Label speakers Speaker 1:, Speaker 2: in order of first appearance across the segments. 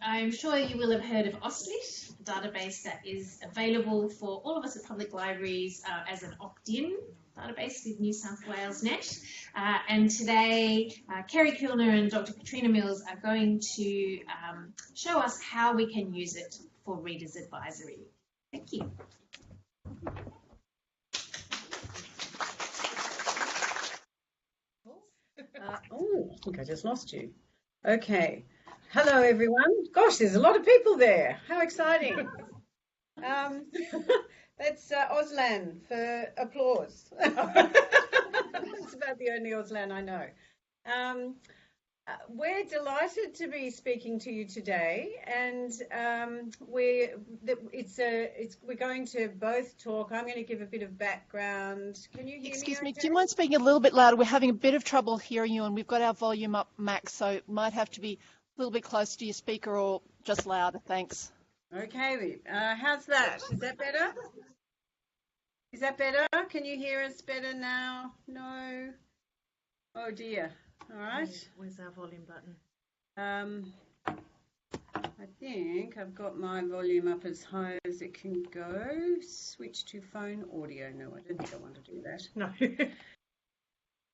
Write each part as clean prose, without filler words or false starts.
Speaker 1: I'm sure you will have heard of Austlit, a database that is available for all of us at public libraries as an opt-in database with New South Wales Net. And today, Kerry Kilner and Dr. Katrina Mills are going to show us how we can use it for Reader's Advisory. Thank you.
Speaker 2: I think I just lost you. Okay. Hello, everyone. Gosh, there's a lot of people there. How exciting. That's Auslan for applause. That's about the only Auslan I know. We're delighted to be speaking to you today, and we're going to both talk. I'm going to give a bit of background. Can you hear me?
Speaker 3: Excuse me,
Speaker 2: okay?
Speaker 3: do you mind speaking a little bit louder? We're having a bit of trouble hearing you, and we've got our volume up max, so it might have to be a little bit closer to your speaker or just louder. Thanks.
Speaker 2: Okay, how's that? Is that better? Is that better? Can you hear us better now? No? Oh dear. All right.
Speaker 4: Where's our volume button?
Speaker 2: I think I've got my volume up as high as it can go. Switch to phone audio. No, I don't think I want to do that.
Speaker 4: No.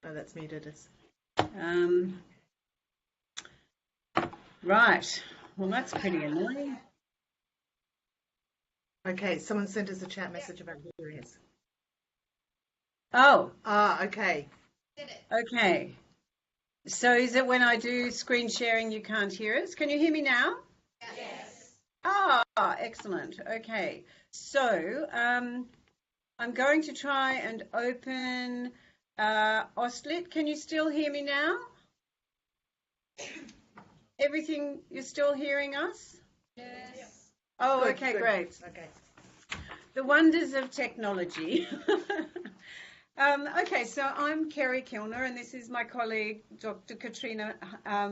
Speaker 4: Oh, that's muted.
Speaker 2: Right. Well, that's pretty annoying.
Speaker 4: Okay, someone sent us a chat message about hearing us.
Speaker 2: Oh.
Speaker 4: Okay.
Speaker 2: Okay. So is it when I do screen sharing you can't hear us? Can you hear me now?
Speaker 1: Yes.
Speaker 2: Excellent. Okay. So I'm going to try and open Austlit. Can you still hear me now? Everything, you're still hearing us?
Speaker 1: Yes.
Speaker 2: Oh,
Speaker 4: Good,
Speaker 2: okay,
Speaker 4: good.
Speaker 2: great.
Speaker 4: Okay.
Speaker 2: The wonders of technology. Okay, so I'm Kerry Kilner, and this is my colleague, Dr. Katrina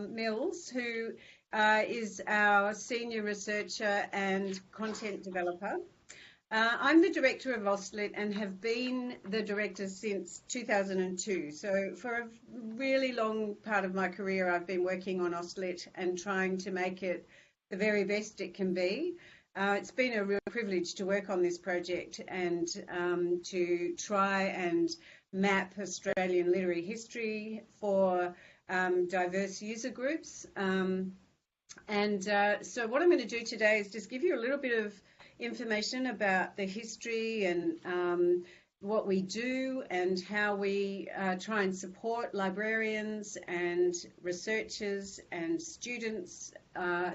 Speaker 2: Mills, who is our senior researcher and content developer. I'm the director of Austlit and have been the director since 2002. So for a really long part of my career, I've been working on Austlit and trying to make it the very best it can be. It's been a real privilege to work on this project and to try and map Australian literary history for diverse user groups. So what I'm going to do today is just give you a little bit of information about the history and what we do and how we try and support librarians and researchers and students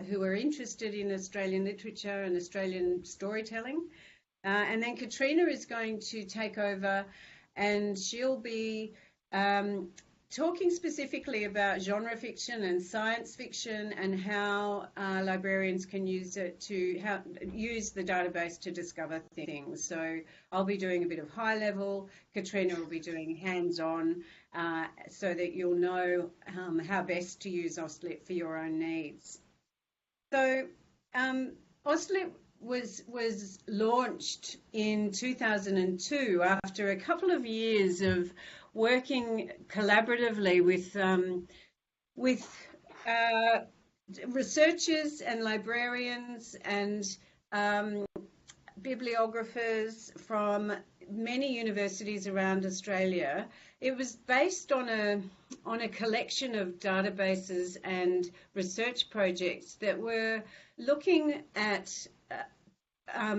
Speaker 2: who are interested in Australian literature and Australian storytelling. And then Katrina is going to take over, and she'll be talking specifically about genre fiction and science fiction and how librarians can use it to use the database to discover things. So I'll be doing a bit of high level, Katrina will be doing hands-on, so that you'll know how best to use Austlit for your own needs. So Austlit was launched in 2002 after a couple of years of working collaboratively with researchers and librarians and bibliographers from many universities around Australia. It was based on a collection of databases and research projects that were looking at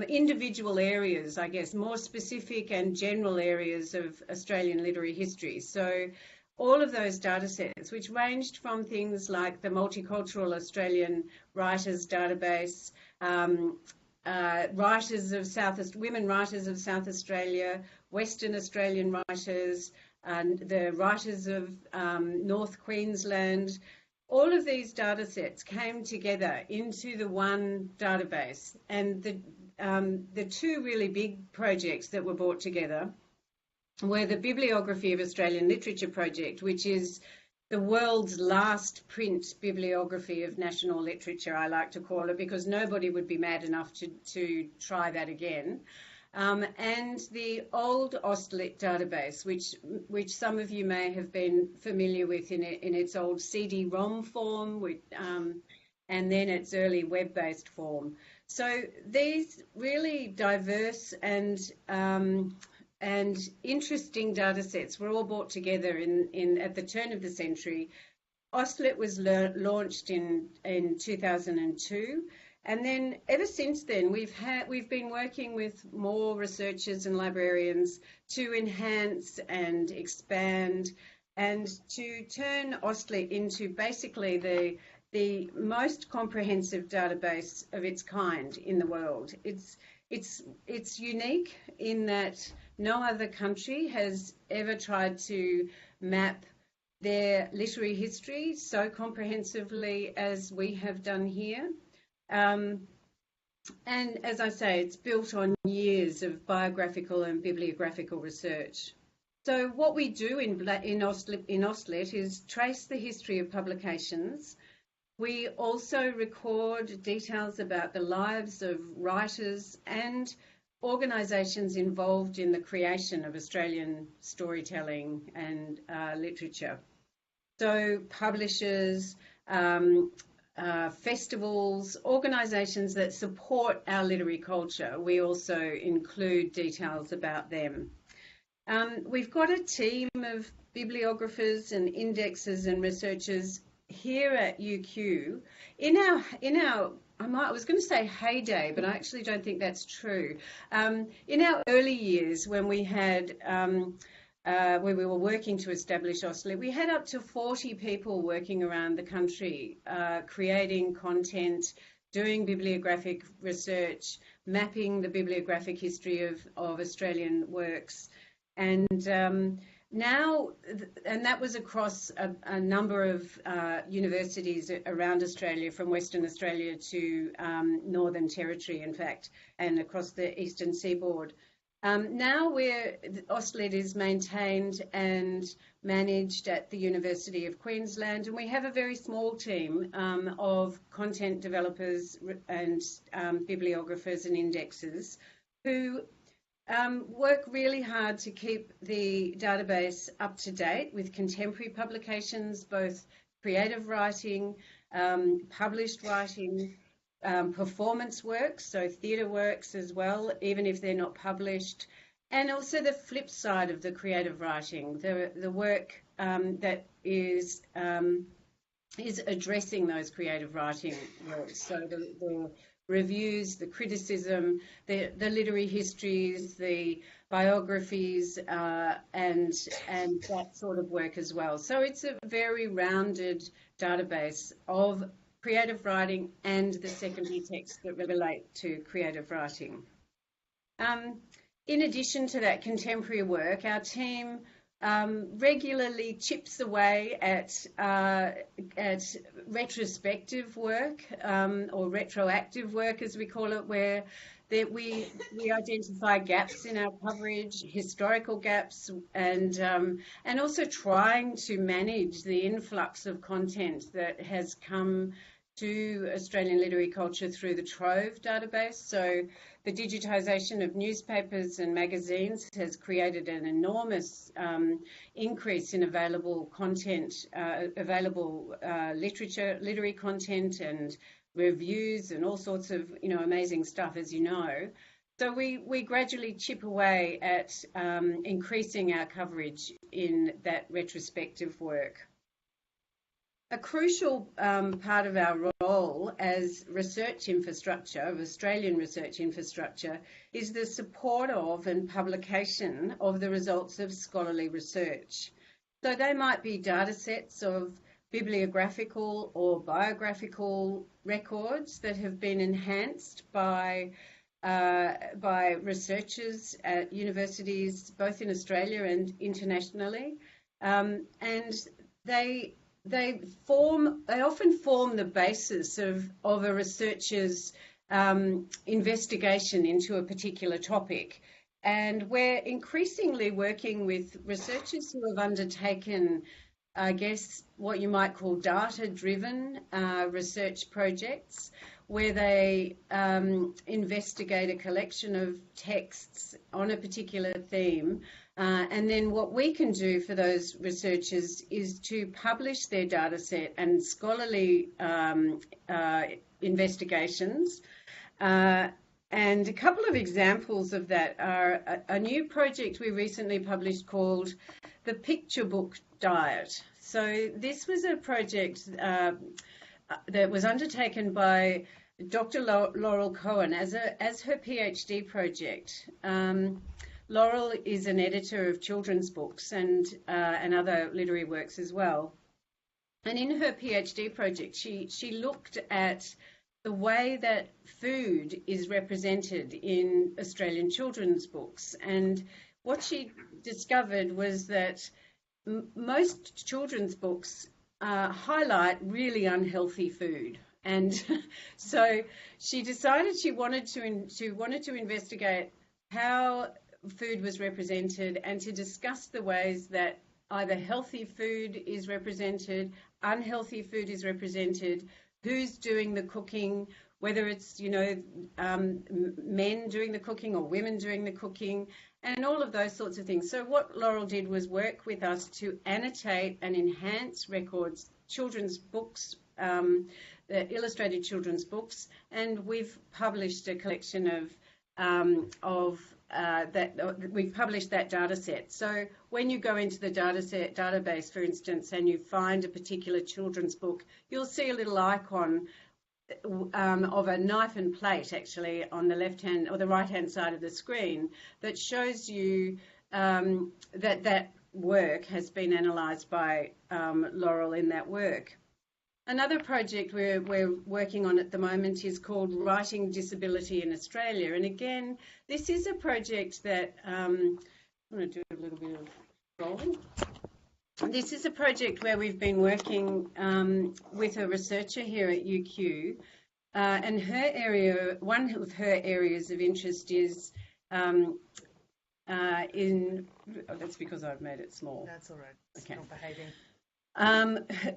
Speaker 2: individual areas, I guess, more specific and general areas of Australian literary history. So all of those data sets, which ranged from things like the Multicultural Australian Writers Database, women writers of South Australia, Western Australian writers, and the writers of North Queensland. All of these data sets came together into the one database, and the two really big projects that were brought together were the Bibliography of Australian Literature project, which is the world's last print bibliography of national literature, I like to call it, because nobody would be mad enough to try that again. And the old Austlit database, which some of you may have been familiar with in its old CD-ROM form, and then its early web-based form. So these really diverse and interesting data sets were all brought together at the turn of the century. Austlit was launched in 2002. And then ever since then, we've been working with more researchers and librarians to enhance and expand and to turn Austlit into basically the most comprehensive database of its kind in the world. It's unique in that no other country has ever tried to map their literary history so comprehensively as we have done here. And as I say, it's built on years of biographical and bibliographical research. So what we do in Austlit is trace the history of publications. We also record details about the lives of writers and organisations involved in the creation of Australian storytelling and literature. So publishers, festivals, organisations that support our literary culture. We also include details about them. We've got a team of bibliographers and indexers and researchers here at UQ. In our I was going to say heyday, but I actually don't think that's true. In our early years, when we had when we were working to establish Austlit, we had up to 40 people working around the country, creating content, doing bibliographic research, mapping the bibliographic history of Australian works. And now, and that was across a number of universities around Australia, from Western Australia to Northern Territory, in fact, and across the eastern seaboard. Now Austlit is maintained and managed at the University of Queensland, and we have a very small team of content developers and bibliographers and indexers who work really hard to keep the database up to date with contemporary publications, both creative writing, published writing, performance works, so theatre works as well, even if they're not published, and also the flip side of the creative writing, the work that is addressing those creative writing works. So the reviews, the criticism, the literary histories, the biographies, and that sort of work as well. So it's a very rounded database of creative writing and the secondary texts that relate to creative writing. In addition to that contemporary work, our team regularly chips away at retrospective work or retroactive work, as we call it, where we identify gaps in our coverage, historical gaps, and also trying to manage the influx of content that has come to Australian literary culture through the Trove database. So the digitisation of newspapers and magazines has created an enormous increase in available content, literature, literary content and reviews and all sorts of amazing stuff, as you know. So we gradually chip away at increasing our coverage in that retrospective work. A crucial part of our role as research infrastructure, of Australian research infrastructure, is the support of and publication of the results of scholarly research. So they might be data sets of bibliographical or biographical records that have been enhanced by researchers at universities, both in Australia and internationally, and they often form the basis of a researcher's investigation into a particular topic. And we're increasingly working with researchers who have undertaken, I guess, what you might call data-driven research projects, where they investigate a collection of texts on a particular theme And then what we can do for those researchers is to publish their data set and scholarly investigations. And a couple of examples of that are a new project we recently published called the Picture Book Diet. So this was a project that was undertaken by Dr. Laurel Cohen as her PhD project. Laurel is an editor of children's books and other literary works as well. And in her PhD project, she looked at the way that food is represented in Australian children's books. And what she discovered was that most children's books highlight really unhealthy food. And so she decided she wanted to investigate how food was represented and to discuss the ways that either healthy food is represented, unhealthy food is represented, who's doing the cooking, whether it's, men doing the cooking or women doing the cooking, and all of those sorts of things. So what Laurel did was work with us to annotate and enhance records, children's books, illustrated children's books, and we've published a collection we've published that data set. So when you go into the database, for instance, and you find a particular children's book, you'll see a little icon of a knife and plate actually on the left-hand or the right-hand side of the screen that shows you that work has been analysed by Laurel in that work. Another project we're working on at the moment is called Writing Disability in Australia. And again, this is a project that I'm going to do a little bit of scrolling. This is a project where we've been working with a researcher here at UQ. And one of her areas of interest is that's because I've made it small.
Speaker 4: That's all right. It's
Speaker 2: okay.
Speaker 4: not behaving.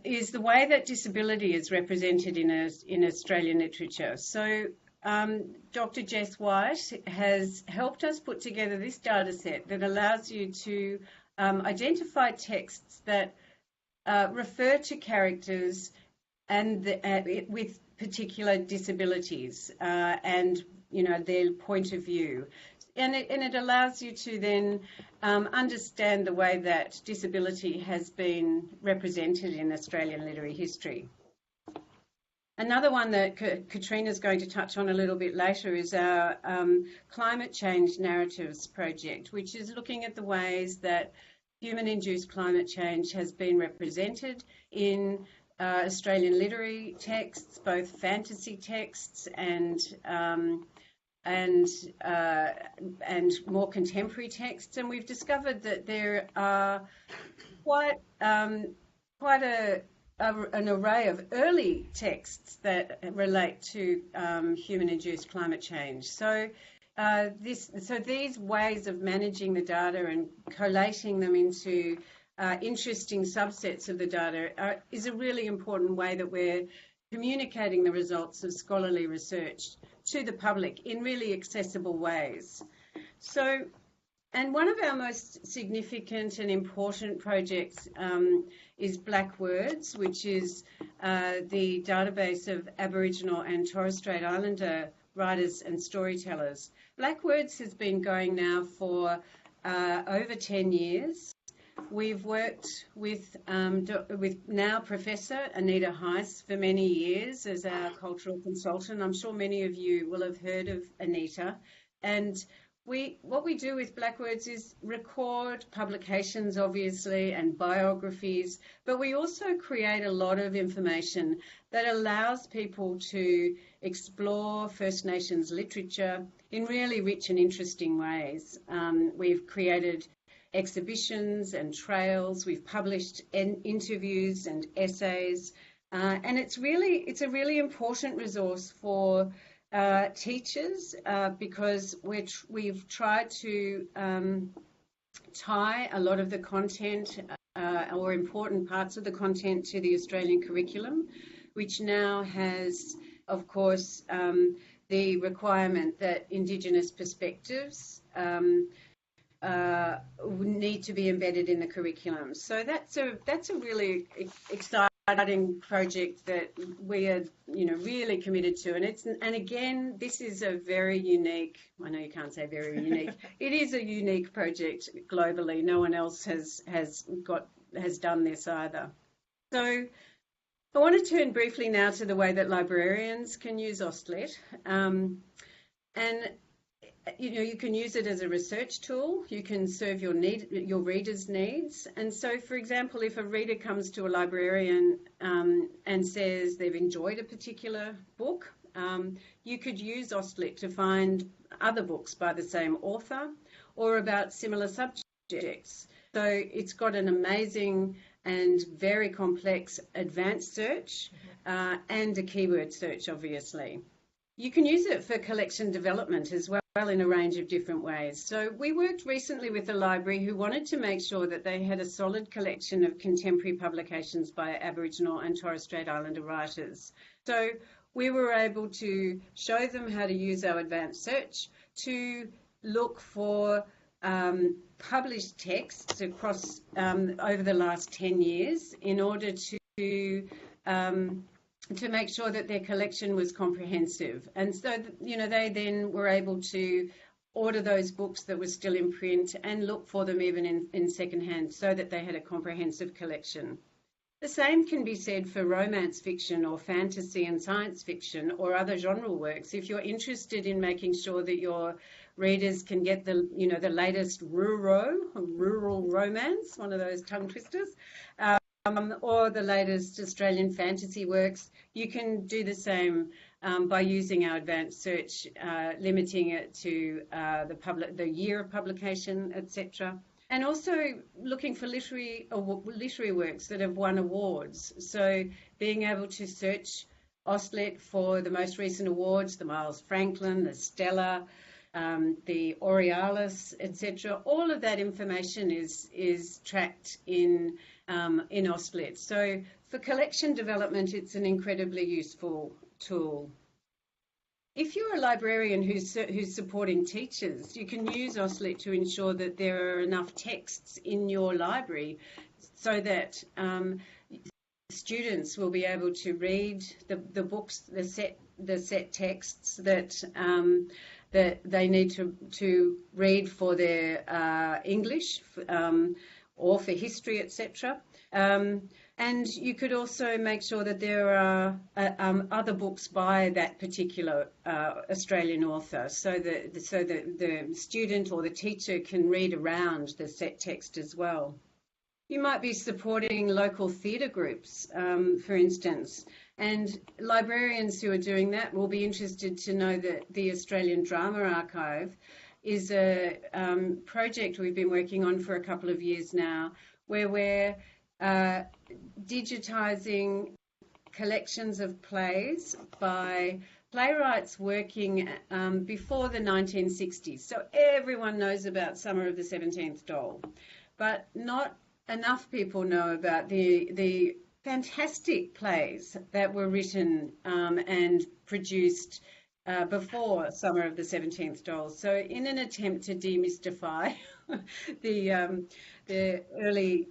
Speaker 2: Is the way that disability is represented in Australian literature. So Dr. Jess White has helped us put together this data set that allows you to identify texts that refer to characters and with particular disabilities and their point of view. And it allows you to then understand the way that disability has been represented in Australian literary history. Another one that Katrina's going to touch on a little bit later is our climate change narratives project, which is looking at the ways that human-induced climate change has been represented in Australian literary texts, both fantasy texts and more contemporary texts, and we've discovered that there are quite an array of early texts that relate to human-induced climate change. So these ways of managing the data and collating them into interesting subsets of the data is a really important way that we're communicating the results of scholarly research to the public in really accessible ways. So, and one of our most significant and important projects is Black Words, which is the database of Aboriginal and Torres Strait Islander writers and storytellers. Black Words has been going now for over 10 years. We've worked with now Professor Anita Heiss for many years as our cultural consultant. I'm sure many of you will have heard of Anita. And what we do with Black Words is record publications, obviously, and biographies, but we also create a lot of information that allows people to explore First Nations literature in really rich and interesting ways. We've created exhibitions and trails. We've published interviews and essays, and it's a really important resource for teachers because we've tried to tie a lot of the content or important parts of the content to the Australian curriculum, which now has, of course, the requirement that Indigenous perspectives need to be embedded in the curriculum. So that's a really exciting project that we are, really committed to. And again, this is a very unique. I know you can't say very unique. It is a unique project globally. No one else has done this either. So I want to turn briefly now to the way that librarians can use Austlit. And you can use it as a research tool. You can serve your readers' needs. And so, for example, if a reader comes to a librarian and says they've enjoyed a particular book, you could use Austlit to find other books by the same author or about similar subjects. So it's got an amazing and very complex advanced search and a keyword search, obviously. You can use it for collection development as well in a range of different ways. So we worked recently with a library who wanted to make sure that they had a solid collection of contemporary publications by Aboriginal and Torres Strait Islander writers. So we were able to show them how to use our advanced search to look for published texts across over the last 10 years in order to make sure that their collection was comprehensive. And so, they then were able to order those books that were still in print and look for them even in secondhand so that they had a comprehensive collection. The same can be said for romance fiction or fantasy and science fiction or other genre works. If you're interested in making sure that your readers can get the latest rural romance, one of those tongue twisters, or the latest Australian fantasy works, you can do the same by using our advanced search, limiting it to the year of publication, etc. And also looking for literary works that have won awards. So being able to search Austlit for the most recent awards, the Miles Franklin, the Stella, the Aurealis, etc. All of that information is tracked in Austlit. So for collection development, it's an incredibly useful tool. If you're a librarian who's supporting teachers, you can use Austlit to ensure that there are enough texts in your library so that students will be able to read the books, the set texts that they need to read for their English or for history, etc. And you could also make sure that there are other books by that particular Australian author, so that the student or the teacher can read around the set text as well. You might be supporting local theatre groups, for instance, and librarians who are doing that will be interested to know that the Australian Drama Archive is a project we've been working on for a couple of years now, where we're digitising collections of plays by playwrights working before the 1960s. So everyone knows about Summer of the 17th Doll, but not enough people know about the fantastic plays that were written and produced before Summer of the 17th Doll. So in an attempt to demystify the early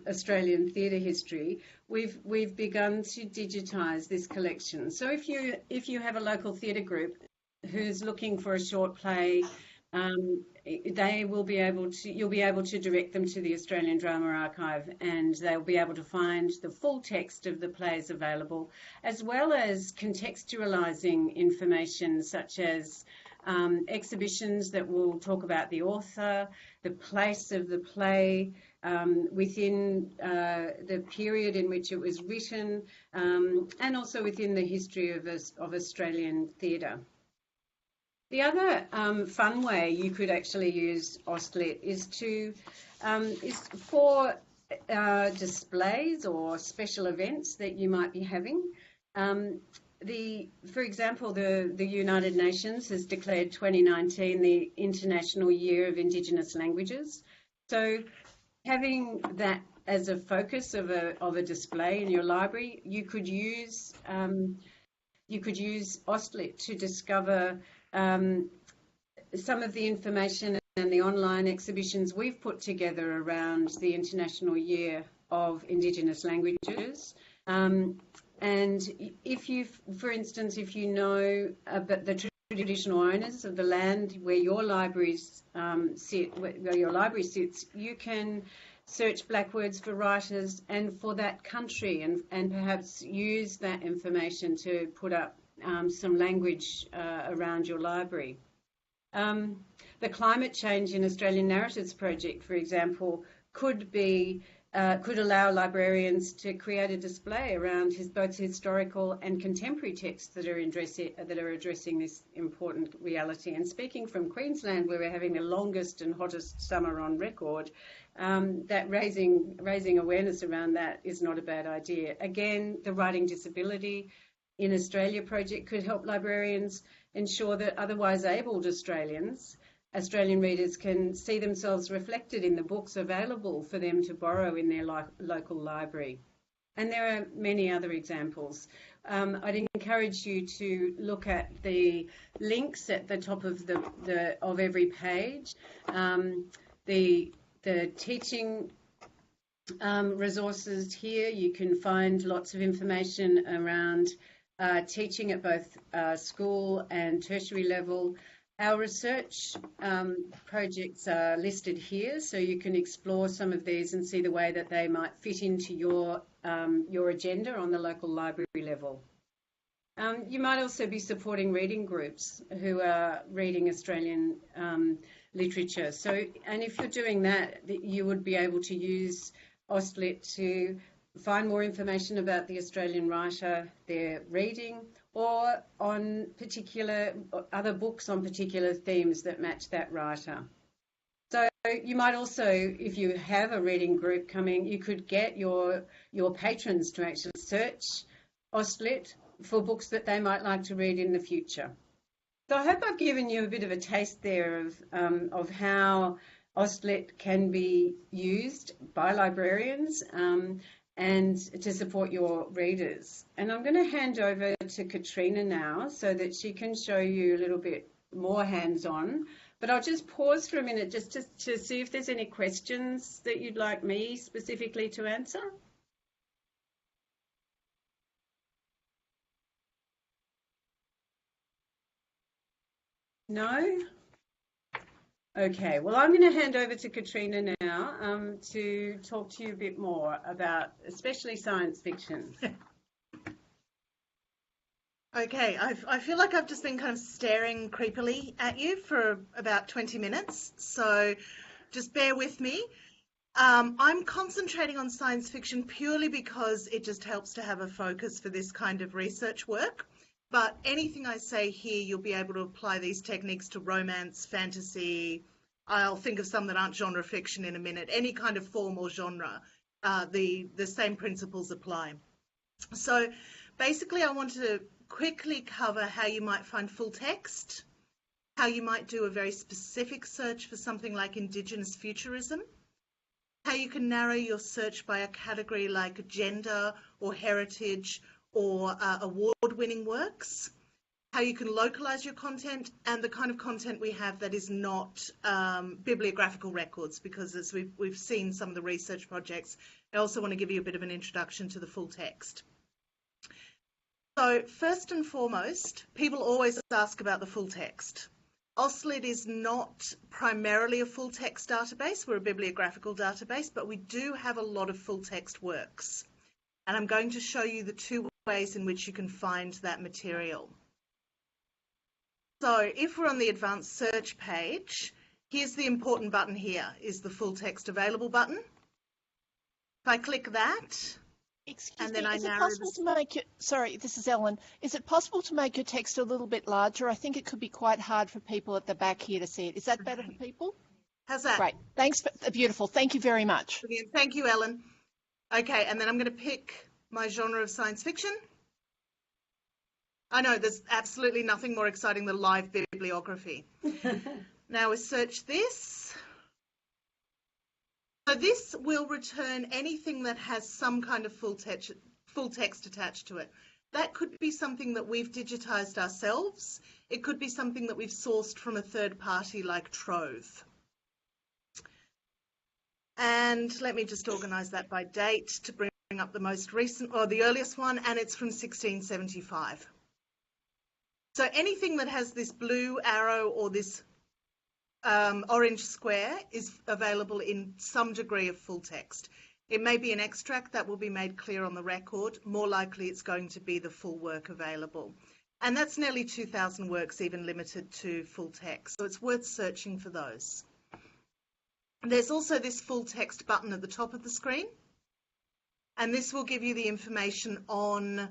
Speaker 2: Australian theatre history, we've begun to digitise this collection. So if you have a local theatre group who's looking for a short play, you'll be able to direct them to the Australian Drama Archive, and they'll be able to find the full text of the plays available, as well as contextualising information such as exhibitions that will talk about the author, the place of the play within the period in which it was written, and also within the history of Australian theatre. The other fun way you could actually use Austlit is for displays or special events that you might be having. For example, the United Nations has declared 2019 the International Year of Indigenous Languages. So having that as a focus of a display in your library, you could use Austlit to discover some of the information and the online exhibitions we've put together around the International Year of Indigenous Languages. And if you, for instance, if you know about the traditional owners of the land where your libraries sit, where your library sits, you can search black words for writers and for that country, and perhaps use that information to put up some language around your library. The Climate Change in Australian Narratives project, for example, could allow librarians to create a display around both historical and contemporary texts that are addressing this important reality. And speaking from Queensland, where we're having the longest and hottest summer on record, that raising awareness around that is not a bad idea. Again, the Writing Disability in Australia project could help librarians ensure that otherwise abled Australian readers can see themselves reflected in the books available for them to borrow in their local library. And there are many other examples. I'd encourage you to look at the links at the top of of every page. The teaching resources here, you can find lots of information around teaching at both school and tertiary level. Our research projects are listed here, so you can explore some of these and see the way that they might fit into your agenda on the local library level. You might also be supporting reading groups who are reading Australian literature. And if you're doing that, you would be able to use Austlit to find more information about the Australian writer they're reading, or on other books on particular themes that match that writer. So you might also, if you have a reading group coming, you could get your patrons to actually search Austlit for books that they might like to read in the future. So I hope I've given you a bit of a taste there of how Austlit can be used by librarians and to support your readers. And I'm going to hand over to Katrina now so that she can show you a little bit more hands-on. But I'll just pause for a minute just to see if there's any questions that you'd like me specifically to answer. No? Okay, well, I'm going to hand over to Katrina now to talk to you a bit more about especially science fiction.
Speaker 4: Okay, I feel like I've just been kind of staring creepily at you for about 20 minutes, so just bear with me. I'm concentrating on science fiction purely because it just helps to have a focus for this kind of research work. But anything I say here, you'll be able to apply these techniques to romance, fantasy. I'll think of some that aren't genre fiction in a minute. Any kind of form or genre, the same principles apply. So basically, I want to quickly cover how you might find full text, how you might do a very specific search for something like Indigenous Futurism, how you can narrow your search by a category like gender or heritage or award-winning works, how you can localize your content, and the kind of content we have that is not bibliographical records, because as we've seen some of the research projects, I also want to give you a bit of an introduction to the full text. So first and foremost, people always ask about the full text. Austlit is not primarily a full text database, we're a bibliographical database, but we do have a lot of full text works. And I'm going to show you the two ways in which you can find that material. So if we're on the advanced search page, here's the important button here, is the full text available button. If I click that,
Speaker 3: Excuse me, is it possible to make it, sorry, this is Ellen, is it possible to make your text a little bit larger? I think it could be quite hard for people at the back here to see it. Is that better for people?
Speaker 4: How's that?
Speaker 3: Great, thanks, beautiful, thank you very much.
Speaker 4: Brilliant. Thank you, Ellen. Okay, and then I'm going to pick my genre of science fiction. I know, there's absolutely nothing more exciting than live bibliography. Now we search this. So this will return anything that has some kind of full text attached to it. That could be something that we've digitized ourselves. It could be something that we've sourced from a third party like Trove. And let me just organise that by date to bring up the most recent, or the earliest one, and it's from 1675. So anything that has this blue arrow or this orange square is available in some degree of full text. It may be an extract that will be made clear on the record. More likely it's going to be the full work available. And that's nearly 2,000 works, even limited to full text. So it's worth searching for those. There's also this full text button at the top of the screen. And this will give you the information on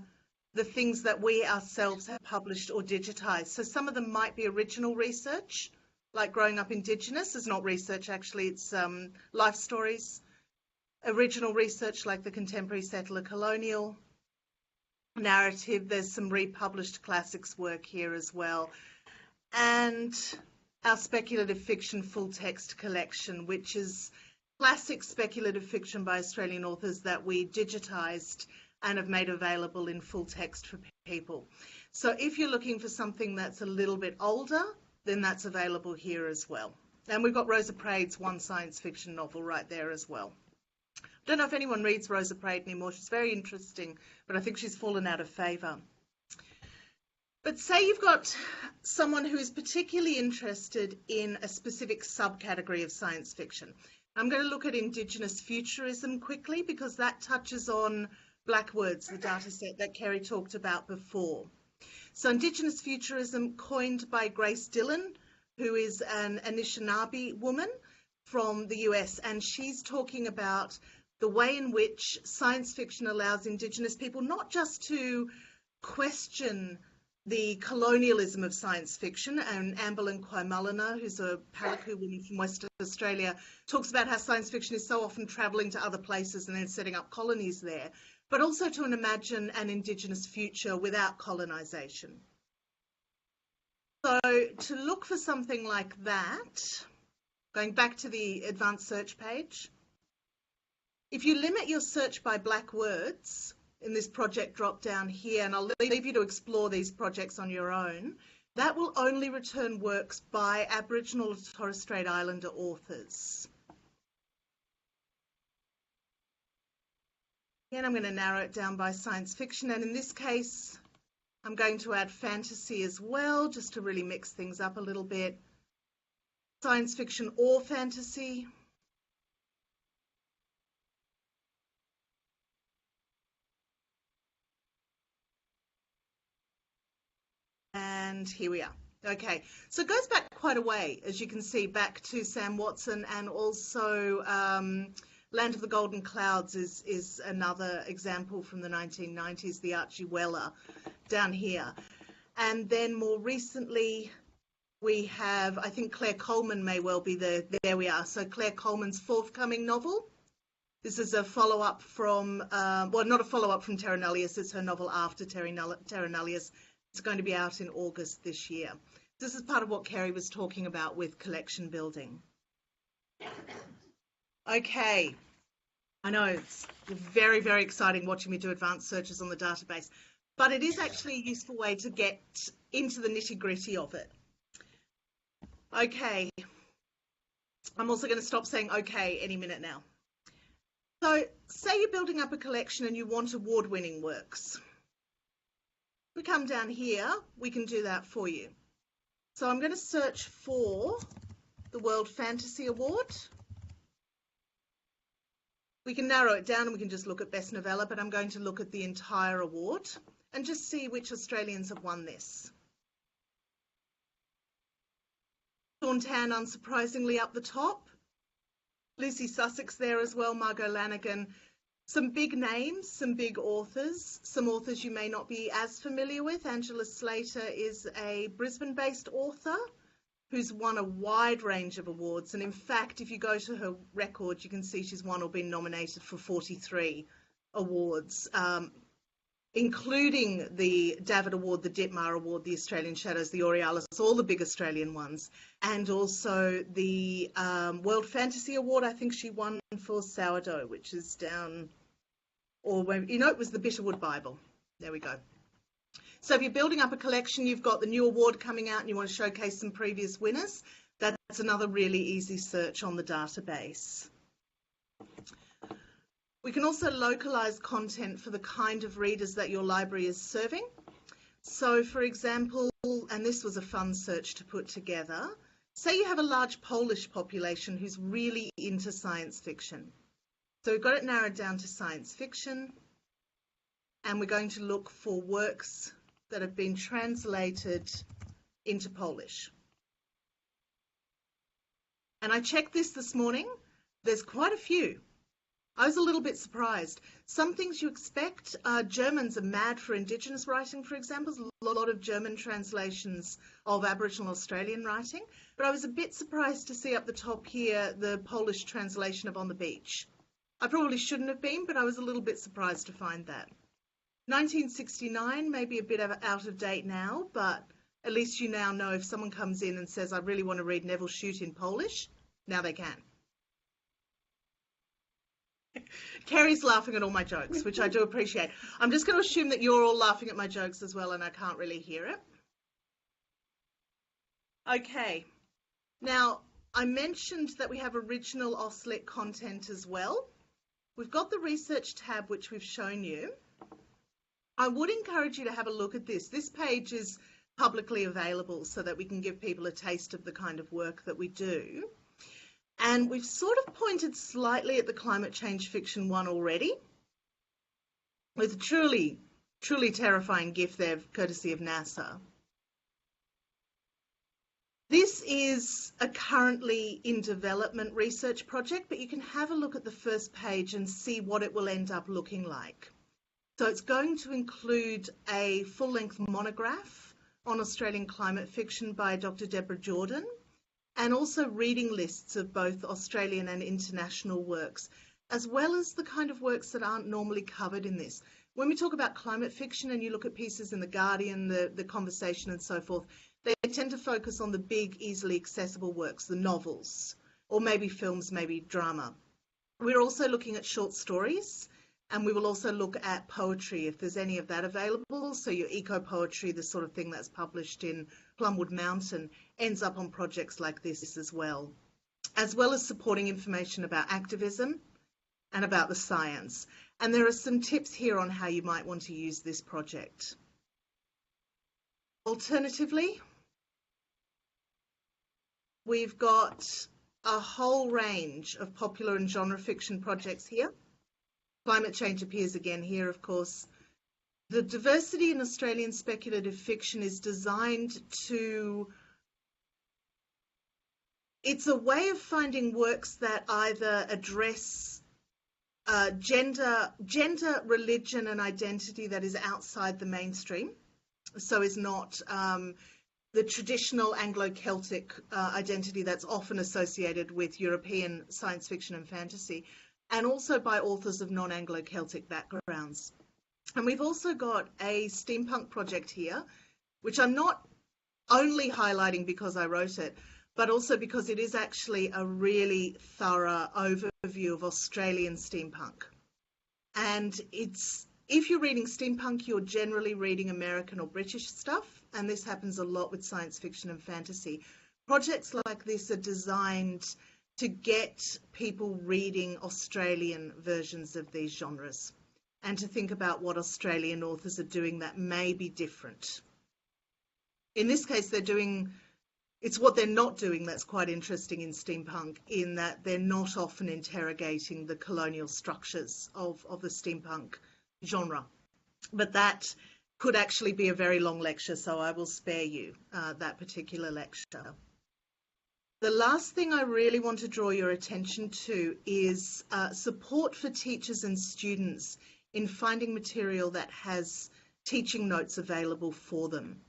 Speaker 4: the things that we ourselves have published or digitised. So some of them might be original research, like Growing Up Indigenous is not research actually, it's life stories. Original research like the Contemporary Settler Colonial narrative, there's some republished classics work here as well. And our speculative fiction full text collection, which is classic speculative fiction by Australian authors that we digitised and have made available in full text for people. So if you're looking for something that's a little bit older, then that's available here as well. And we've got Rosa Praed's one science fiction novel right there as well. I don't know if anyone reads Rosa Praed anymore. She's very interesting, but I think she's fallen out of favour. But say you've got someone who is particularly interested in a specific subcategory of science fiction. I'm going to look at Indigenous Futurism quickly because that touches on Black Words, the data set that Kerry talked about before. So Indigenous Futurism, coined by Grace Dillon, who is an Anishinaabe woman from the US, and she's talking about the way in which science fiction allows Indigenous people not just to question the colonialism of science fiction, and Amberlyn Kwai-Mulliner, who's a Paraku woman from Western Australia, talks about how science fiction is so often travelling to other places and then setting up colonies there, but also to imagine an Indigenous future without colonisation. So to look for something like that, going back to the advanced search page, if you limit your search by Black words in this project drop down here, and I'll leave you to explore these projects on your own, that will only return works by Aboriginal or Torres Strait Islander authors. Again, I'm going to narrow it down by science fiction, and in this case, I'm going to add fantasy as well, just to really mix things up a little bit. Science fiction or fantasy. And here we are. Okay, so it goes back quite a way, as you can see, back to Sam Watson, and also Land of the Golden Clouds is another example from the 1990s, the Archie Weller down here. And then more recently, we have, I think Claire Coleman may well be there we are. So Claire Coleman's forthcoming novel. This is a follow-up from, well, not a follow-up from Terra Nullius, it's her novel after Terra Nullius. It's going to be out in August this year. This is part of what Kerry was talking about with collection building. Okay, I know it's very, very exciting watching me do advanced searches on the database, but it is actually a useful way to get into the nitty-gritty of it. Okay, I'm also going to stop saying okay any minute now. So say you're building up a collection and you want award-winning works. If we come down here, we can do that for you. So I'm going to search for the World Fantasy Award. We can narrow it down and we can just look at Best Novella, but I'm going to look at the entire award and just see which Australians have won this. Sean Tan, unsurprisingly, up the top. Lucy Sussex there as well, Margot Lanigan. Some big names, some big authors, some authors you may not be as familiar with. Angela Slater is a Brisbane-based author who's won a wide range of awards. And in fact, if you go to her record, you can see she's won or been nominated for 43 awards, including the David Award, the Ditmar Award, the Australian Shadows, the Aurealis, all the big Australian ones, and also the World Fantasy Award. I think she won for Sourdough, which is down, or you know, it was the Bitterwood Bible. There we go. So if you're building up a collection, you've got the new award coming out and you want to showcase some previous winners, that's another really easy search on the database. We can also localize content for the kind of readers that your library is serving. So for example, and this was a fun search to put together, say you have a large Polish population who's really into science fiction. So we've got it narrowed down to science fiction, and we're going to look for works that have been translated into Polish. And I checked this morning. There's quite a few. I was a little bit surprised. Some things you expect, Germans are mad for Indigenous writing, for example. There's a lot of German translations of Aboriginal Australian writing. But I was a bit surprised to see up the top here the Polish translation of On the Beach. I probably shouldn't have been, but I was a little bit surprised to find that. 1969, maybe a bit out of date now, but at least you now know if someone comes in and says, I really want to read Neville Shute in Polish, now they can. Kerry's laughing at all my jokes, which I do appreciate. I'm just going to assume that you're all laughing at my jokes as well, and I can't really hear it. Okay. Now, I mentioned that we have original Austlit content as well. We've got the research tab, which we've shown you. I would encourage you to have a look at this. This page is publicly available so that we can give people a taste of the kind of work that we do. And we've sort of pointed slightly at the climate change fiction one already, with a truly, truly terrifying gift there, courtesy of NASA. This is a currently in development research project, but you can have a look at the first page and see what it will end up looking like. So it's going to include a full-length monograph on Australian climate fiction by Dr. Deborah Jordan, and also reading lists of both Australian and international works, as well as the kind of works that aren't normally covered in this. When we talk about climate fiction and you look at pieces in The Guardian, the Conversation and so forth, they tend to focus on the big, easily accessible works, the novels, or maybe films, maybe drama. We're also looking at short stories, and we will also look at poetry, if there's any of that available. So your eco-poetry, the sort of thing that's published in Plumwood Mountain, ends up on projects like this as well as supporting information about activism and about the science. And there are some tips here on how you might want to use this project. Alternatively, we've got a whole range of popular and genre fiction projects here. Climate change appears again here, of course. The diversity in Australian speculative fiction is designed to... It's a way of finding works that either address gender, religion and identity that is outside the mainstream, so is not the traditional Anglo-Celtic identity that's often associated with European science fiction and fantasy, and also by authors of non-Anglo-Celtic backgrounds. And we've also got a steampunk project here, which I'm not only highlighting because I wrote it, but also because it is actually a really thorough overview of Australian steampunk. And if you're reading steampunk, you're generally reading American or British stuff, and this happens a lot with science fiction and fantasy. Projects like this are designed to get people reading Australian versions of these genres and to think about what Australian authors are doing that may be different. In this case, it's what they're not doing that's quite interesting in steampunk, in that they're not often interrogating the colonial structures of the steampunk genre. But that could actually be a very long lecture, so I will spare you that particular lecture. The last thing I really want to draw your attention to is support for teachers and students in finding material that has teaching notes available for them.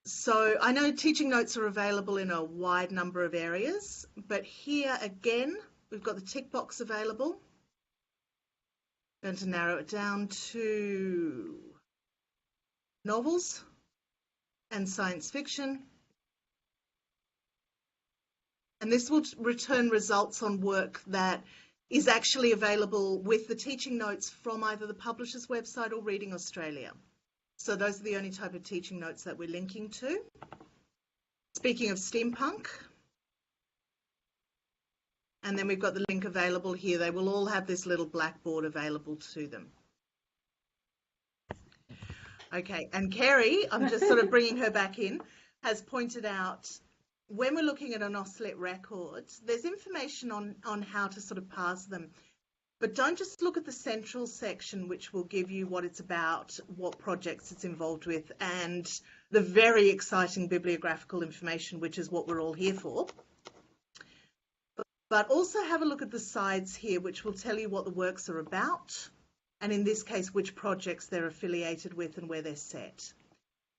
Speaker 4: So I know teaching notes are available in a wide number of areas, but here again, we've got the tick box available. I'm going to narrow it down to novels and science fiction. And this will return results on work that is actually available with the teaching notes from either the publisher's website or Reading Australia. So those are the only type of teaching notes that we're linking to. Speaking of steampunk, and then we've got the link available here. They will all have this little blackboard available to them. Okay, and Kerry, I'm just sort of bringing her back in, has pointed out when we're looking at an Austlit record, there's information on how to sort of parse them. But don't just look at the central section, which will give you what it's about, what projects it's involved with, and the very exciting bibliographical information, which is what we're all here for. But also have a look at the sides here, which will tell you what the works are about, and in this case, which projects they're affiliated with and where they're set.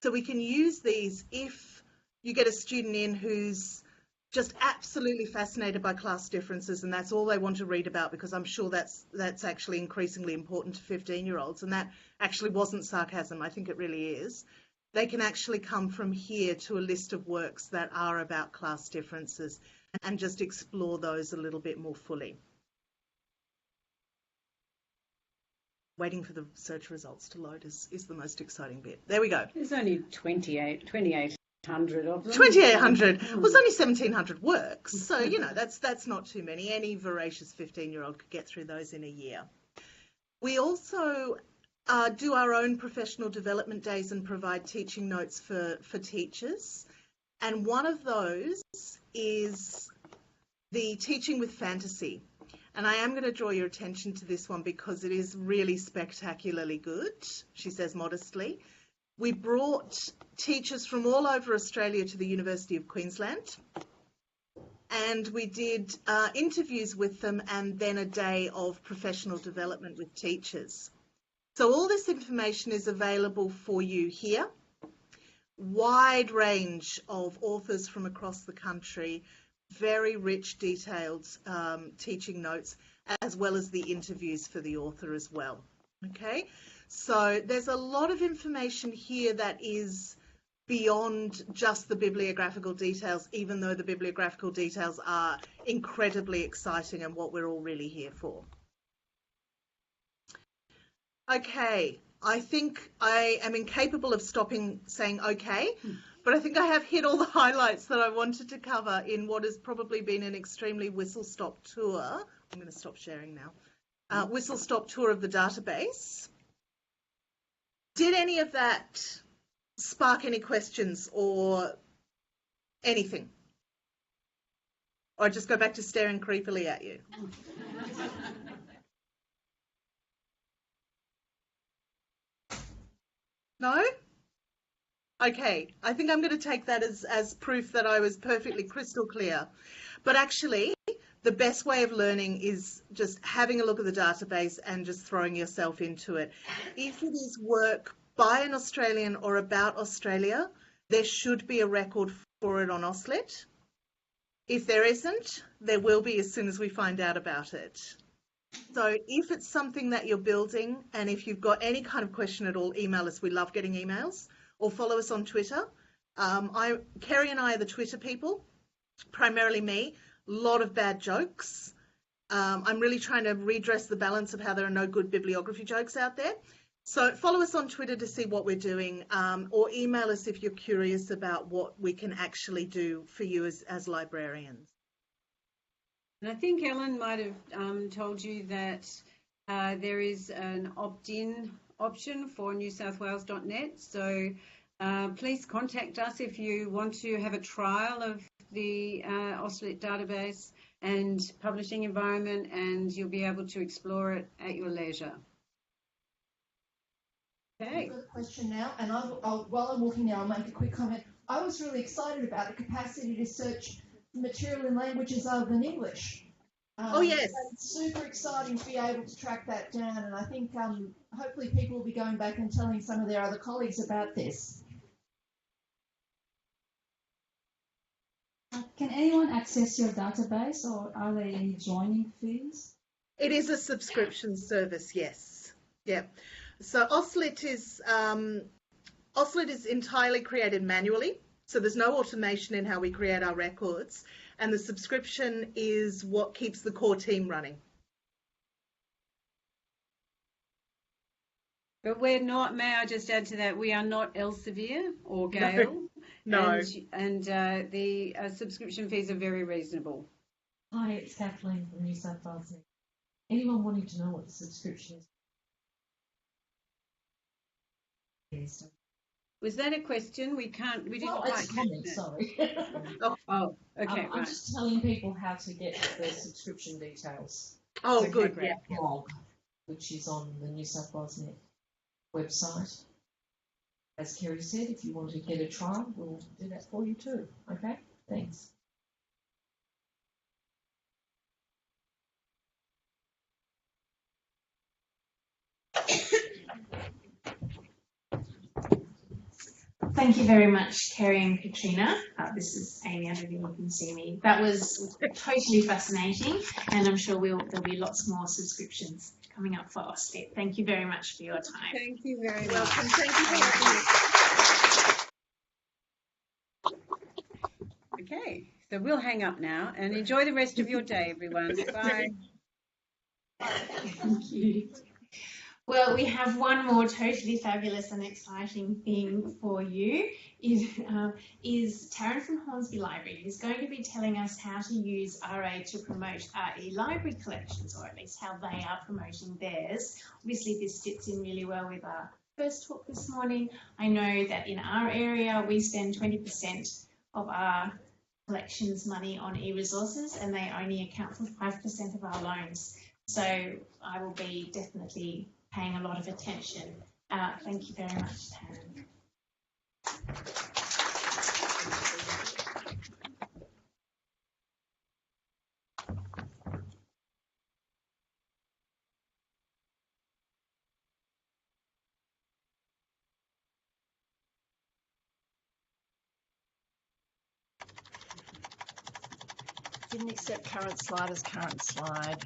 Speaker 4: So we can use these if you get a student in who's just absolutely fascinated by class differences, and that's all they want to read about, because I'm sure that's actually increasingly important to 15-year-olds, and that actually wasn't sarcasm. I think it really is. They can actually come from here to a list of works that are about class differences and just explore those a little bit more fully. Waiting for the search results to load is the most exciting bit. There we go.
Speaker 5: There's only 2,800 of them.
Speaker 4: 2,800. Well, it's only 1,700 works, so you know that's not too many. Any voracious 15-year-old could get through those in a year. We also do our own professional development days and provide teaching notes for teachers, and one of those is the Teaching with Fantasy. And I am going to draw your attention to this one because it is really spectacularly good, she says modestly. We brought teachers from all over Australia to the University of Queensland, and we did interviews with them and then a day of professional development with teachers. So all this information is available for you here. Wide range of authors from across the country, very rich, detailed teaching notes, as well as the interviews for the author as well. Okay, so there's a lot of information here that is beyond just the bibliographical details, even though the bibliographical details are incredibly exciting and what we're all really here for. Okay, I think I am incapable of stopping saying okay, but I think I have hit all the highlights that I wanted to cover in what has probably been an extremely whistle-stop tour. I'm going to stop sharing now. Whistle-stop tour of the database. Did any of that spark any questions or anything? Or I just go back to staring creepily at you? No? Okay, I think I'm going to take that as proof that I was perfectly crystal clear. But actually, the best way of learning is just having a look at the database and just throwing yourself into it. If it is work by an Australian or about Australia, there should be a record for it on Austlit. If there isn't, there will be as soon as we find out about it. So if it's something that you're building, and if you've got any kind of question at all, email us. We love getting emails. Or follow us on Twitter. Kerry and I are the Twitter people, primarily me. A lot of bad jokes. I'm really trying to redress the balance of how there are no good bibliography jokes out there. So follow us on Twitter to see what we're doing, or email us if you're curious about what we can actually do for you as librarians.
Speaker 5: And I think Ellen might have told you that there is an opt-in option for newsouthwales.net. So please contact us if you want to have a trial of the Austlit database and publishing environment, and you'll be able to explore it at your leisure. Okay.
Speaker 6: I've got a question now, and while I'm walking now, I'll make a quick comment. I was really excited about the capacity to search material in languages other than English.
Speaker 4: Oh, yes.
Speaker 6: It's super exciting to be able to track that down, and I think hopefully people will be going back and telling some of their other colleagues about this.
Speaker 7: Can anyone access your database, or are there any joining fees?
Speaker 4: It is a subscription service, yes. Yeah. So Austlit is entirely created manually, so there's no automation in how we create our records. And the subscription is what keeps the core team running.
Speaker 5: But we're not, may I just add to that, we are not Elsevier or Gale.
Speaker 4: No.
Speaker 5: And the subscription fees are very reasonable.
Speaker 8: Hi, it's Kathleen from New South Wales. Anyone wanting to know what the subscription is?
Speaker 5: Was that a question? We didn't
Speaker 8: Oh,
Speaker 5: quite
Speaker 8: it's a comment,
Speaker 5: catch
Speaker 8: sorry.
Speaker 5: Oh, okay,
Speaker 8: I'm
Speaker 5: right.
Speaker 8: just telling people how to get the subscription details.
Speaker 4: Oh,
Speaker 5: Okay,
Speaker 4: good.
Speaker 5: great.
Speaker 4: Yeah.
Speaker 8: Blog, which is on the New South Wales Net website. As Kerry said, if you want to get a trial, we'll do that for you too. Okay, thanks.
Speaker 1: Thank you very much, Kerry and Katrina. This is Amy. I don't think you can see me. That was totally fascinating, and I'm sure there'll be lots more subscriptions coming up for Austlit. Thank you very much for your time.
Speaker 5: Thank you very much.
Speaker 4: Welcome. Thank you for having me.
Speaker 5: Okay, so we'll hang up now and enjoy the rest of your day, everyone. Bye.
Speaker 1: Thank you. Well, we have one more totally fabulous and exciting thing for you. Is Taryn from Hornsby Library, who's going to be telling us how to use RA to promote our e-library collections, or at least how they are promoting theirs. Obviously, this fits in really well with our first talk this morning. I know that in our area, we spend 20% of our collections money on e-resources, and they only account for 5% of our loans. So I will be definitely paying a lot of attention. Thank you very much, Taryn.
Speaker 3: Didn't accept current slide as current slide.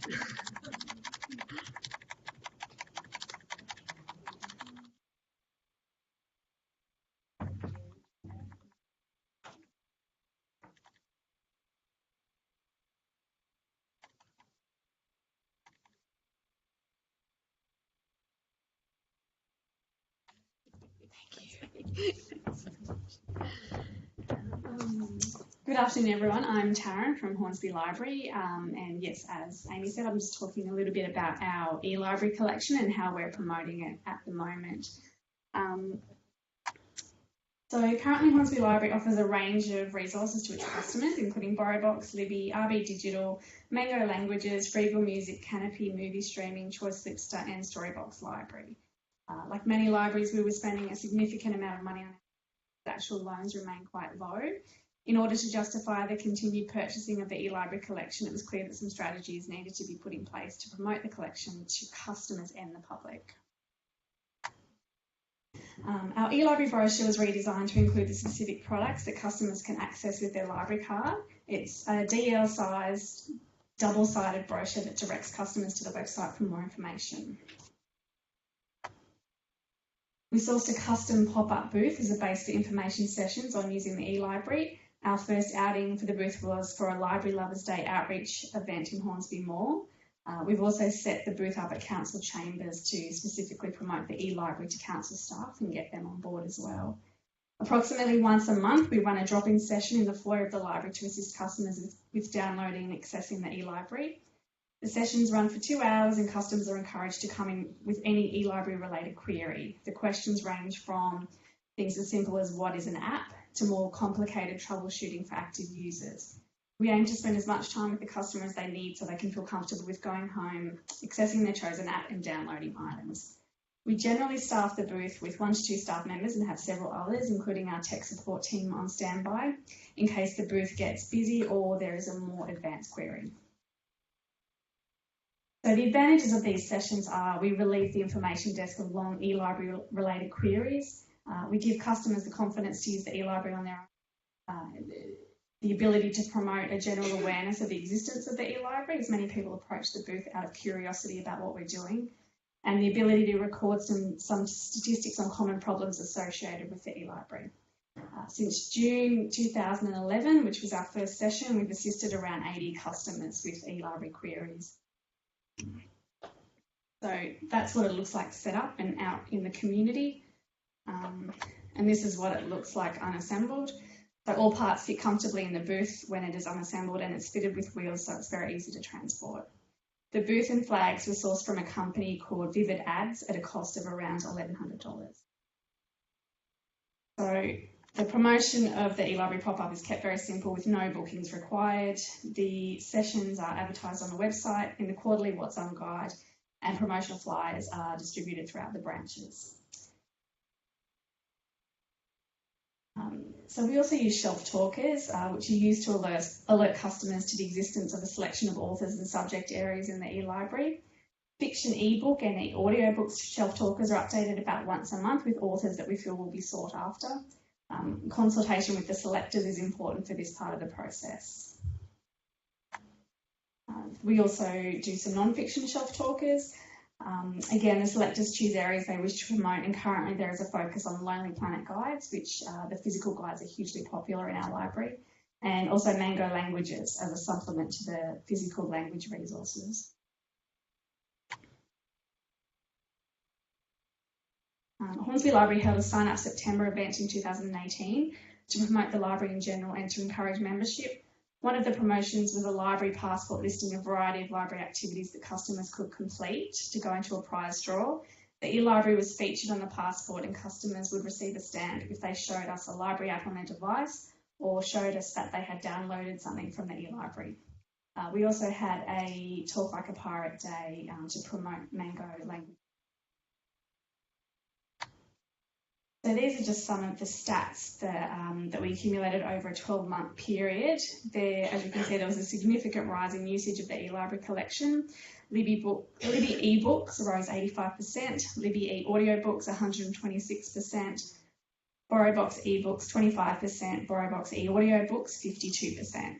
Speaker 9: Good afternoon, everyone. I'm Taryn from Hornsby Library, and yes, as Amy said, I'm just talking a little bit about our e-library collection and how we're promoting it at the moment. So currently Hornsby Library offers a range of resources to its customers, including BorrowBox, Libby, RB Digital, Mango Languages, Freegal Music, Canopy, Movie Streaming, Choice Lipster, and Storybox Library. Like many libraries, we were spending a significant amount of money on it. Actual loans remain quite low. In order to justify the continued purchasing of the e-library collection, it was clear that some strategies needed to be put in place to promote the collection to customers and the public. Our e-library brochure was redesigned to include the specific products that customers can access with their library card. It's a DL-sized, double-sided brochure that directs customers to the website for more information. We sourced a custom pop-up booth as a base for information sessions on using the e-library. Our first outing for the booth was for a Library Lovers Day outreach event in Hornsby Mall. We've also set the booth up at council chambers to specifically promote the e-library to council staff and get them on board as well. Approximately once a month, we run a drop-in session in the foyer of the library to assist customers with downloading and accessing the e-library. The sessions run for 2 hours and customers are encouraged to come in with any e-library related query. The questions range from things as simple as what is an app to more complicated troubleshooting for active users. We aim to spend as much time with the customer as they need so they can feel comfortable with going home, accessing their chosen app and downloading items. We generally staff the booth with 1 to 2 staff members and have several others, including our tech support team on standby, in case the booth gets busy or there is a more advanced query. So the advantages of these sessions are we relieve the information desk of long e-library related queries. We give customers the confidence to use the e-library on their own. The ability to promote a general awareness of the existence of the e-library, as many people approach the booth out of curiosity about what we're doing, and the ability to record some statistics on common problems associated with the e-library. Since June 2011, which was our first session, we've assisted around 80 customers with e-library queries. So that's what it looks like set up and out in the community. And this is what it looks like unassembled. So all parts fit comfortably in the booth when it is unassembled, and it's fitted with wheels, so it's very easy to transport. The booth and flags were sourced from a company called Vivid Ads at a cost of around $1,100. So the promotion of the eLibrary pop-up is kept very simple with no bookings required. The sessions are advertised on the website, in the quarterly What's On guide, and promotional flyers are distributed throughout the branches. So we also use shelf talkers, which are used to alert customers to the existence of a selection of authors and subject areas in the eLibrary. Fiction ebook and audiobooks shelf talkers are updated about once a month with authors that we feel will be sought after. Consultation with the selectors is important for this part of the process. We also do some non-fiction shelf talkers. Again, the selectors choose areas they wish to promote, and currently there is a focus on Lonely Planet guides, which the physical guides are hugely popular in our library, and also Mango languages as a supplement to the physical language resources. Hornsby Library held a Sign Up September event in 2018 to promote the library in general and to encourage membership. One of the promotions was a library passport listing a variety of library activities that customers could complete to go into a prize draw. The eLibrary was featured on the passport, and customers would receive a stamp if they showed us a library app on their device or showed us that they had downloaded something from the eLibrary. We also had a Talk Like a Pirate Day to promote Mango language. So these are just some of the stats that we accumulated over a 12-month period. There, as you can see, there was a significant rise in usage of the eLibrary collection. Libby ebooks rose 85%, Libby e-audiobooks 126%, BorrowBox ebooks 25%, BorrowBox e-audiobooks 52%.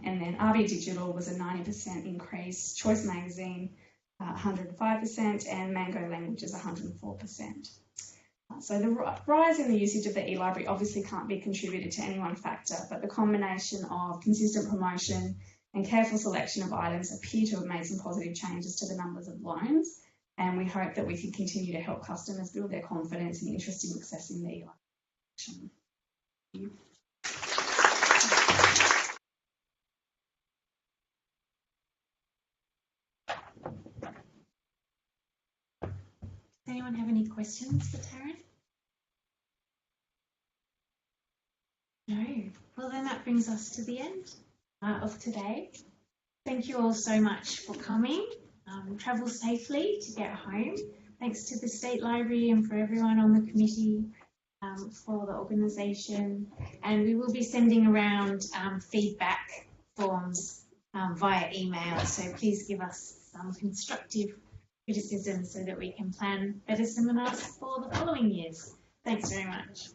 Speaker 9: And then RB Digital was a 90% increase, Choice Magazine 105%, and Mango Languages 104%. So the rise in the usage of the eLibrary obviously can't be contributed to any one factor, but the combination of consistent promotion and careful selection of items appear to have made some positive changes to the numbers of loans, and we hope that we can continue to help customers build their confidence and interest in accessing the eLibrary. Thank you.
Speaker 1: Does anyone have any questions for Taryn? No. Well, then that brings us to the end of today. Thank you all so much for coming. Travel safely to get home. Thanks to the State Library and for everyone on the committee for the organisation. And we will be sending around feedback forms via email. So please give us some constructive criticism so that we can plan better seminars for the following years. Thanks very much.